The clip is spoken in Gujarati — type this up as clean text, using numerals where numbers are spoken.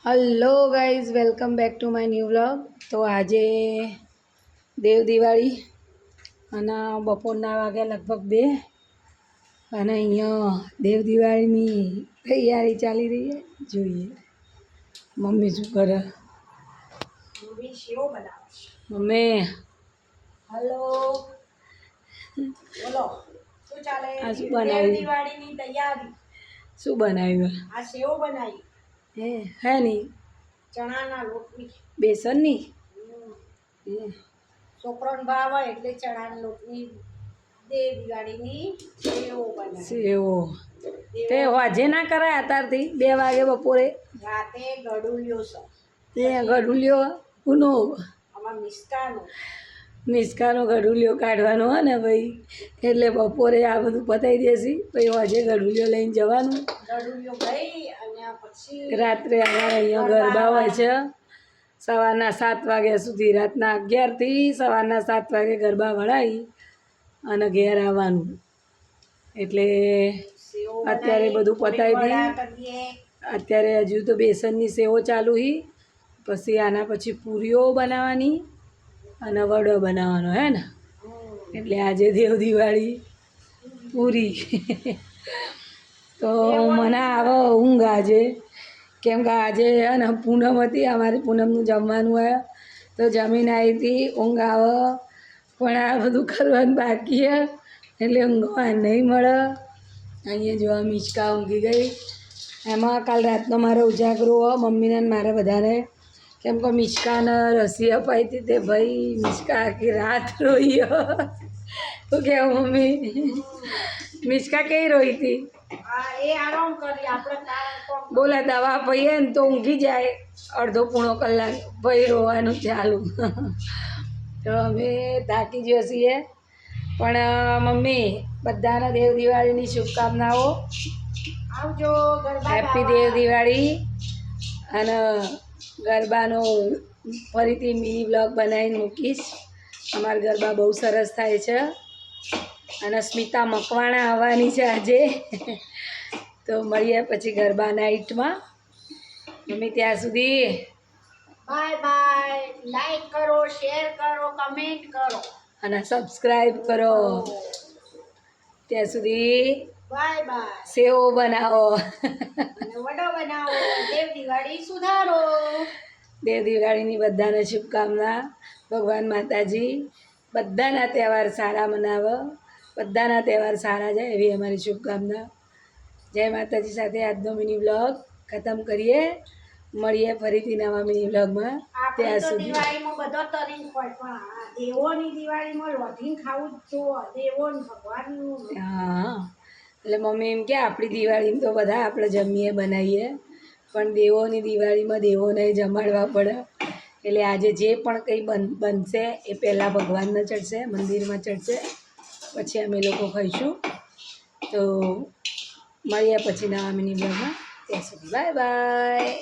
Hello guys, welcome back to my new vlog. તો આજે દેવ દિવાળી અને બપોરના વાગ્યા લગભગ 2 અને અહીંયા દેવ દિવાળીની તૈયારી ચાલી રહી છે. જોઈએ મમ્મી શું કરે. મમ્મી સેવ બનાવે છે. મમ્મી હલો, બોલો શું ચાલે? આ શું દેવ બનાવ્યું? દિવાળીની તૈયારી. શું બનાવ્યું? આ સેવ બનાવી હે નહીં ચણાના લોટની. બેસનની? છોકરોને ભાવે એટલે ચણાના લોટની દેવ દિવાળીની સેવ બનાવી. સેવો તે આજે ના કરાય અત્યારથી 2 વાગે બપોરે રાતે ગળુલ્યો છે. તે ગઢુલિયો ઉનો આમાં મિસ્કાનો મિસકાનો ગઢુલિયો કાઢવાનો હોય ને ભાઈ, એટલે બપોરે આ બધું પતાવી દેસી પછી આજે ગઢુલિયો લઈને જવાનું. ગળુલ્યો ગઈ અને પછી રાત્રે અમારે અહીંયા ગરબા હોય છે સવારના 7 વાગ્યા સુધી. રાતના 11થી સવારના 7 વાગે ગરબા વળાવી અને ઘેર આવવાનું. એટલે અત્યારે બધું પતાવી દઈએ. અત્યારે હજુ તો બેસનની સેવો ચાલુ હી, પછી આના પછી પૂરીઓ બનાવવાની અને વડો બનાવવાનો હે ને. એટલે આજે દેવ દિવાળી પૂરી તો મને આવે ઊંઘ આજે, કેમ કે આજે હે ને પૂનમ હતી, અમારી પૂનમનું જમવાનું હોય તો જમીન આવી હતી. ઊંઘ આવે પણ આ બધું કરવાનું બાકી છે એટલે ઊંઘવા નહીં મળે. અહીંયા જોવા મિચકા ઊંઘી ગઈ. એમાં કાલ રાતનો મારો ઉજાગરો હોય મમ્મીને ને મારે બધાને, કેમ કે મિચકાને રસી અપાઈ હતી. તે ભાઈ મિચકા આખી રાત રોઈ. તો કેવું મમ્મી, મિચકા કઈ રોઈ હતી? એ આરામ કરી આપણે બોલા દવા પીએ ને તો ઊંઘી જાય અડધો પોણો કલાક, ભાઈ રોવાનું ચાલુ. તો અમે થાકી ગયો છીએ. પણ મમ્મી બધાને દેવ દિવાળીની શુભકામનાઓ. આવજો ગરબા હેપી દેવ દિવાળી. અને ગરબાનો ફરીથી મિની બ્લોગ બનાવીને મૂકીશ. અમારા ગરબા બહુ સરસ થાય છે અને સ્મિતા મકવાણા આવવાની છે આજે. તો મળીએ પછી ગરબા નાઇટમાં. મમ્મી ત્યાં સુધી બાય બાય. લાઈક કરો, શેર કરો, કમેન્ટ કરો અને સબસ્ક્રાઈબ કરો. ત્યાં સુધી બાય બાય. સેવો બનાવો અને વડો બનાવો. દેવ દિવાળી સુધારો. દેવ દિવાળીની બધાને શુભકામના. ભગવાન માતાજી બધાના તહેવાર સારા મનાવો, બધાના તહેવાર સારા જાય એવી અમારી શુભકામના. જય માતાજી સાથે આજનો મિની બ્લોગ ખતમ કરીએ. મળીએ ફરીથી નવા મિની બ્લોગમાં. આપણે ત્યાં તો સુધી દિવાળીમાં બધો તરીને હોય, પણ આ દેવોની દિવાળીમાં લોઢીને ખાવું જ જો. દેવોને ભગવાનનું. હા, એટલે મમ્મી એમ કે આપણી દિવાળીમાં તો બધા આપણે જમીએ બનાવીએ, પણ દેવોની દિવાળીમાં દેવોને જમાડવા પડે. એટલે આજે જે પણ કંઈ બનશે એ પહેલાં ભગવાનને ચડશે, મંદિરમાં ચડશે, પછી અમે લોકો ખાઈશું. તો મળીએ પછી નવા મિની બ્લોગમાં. ત્યાં સુધી બાય બાય.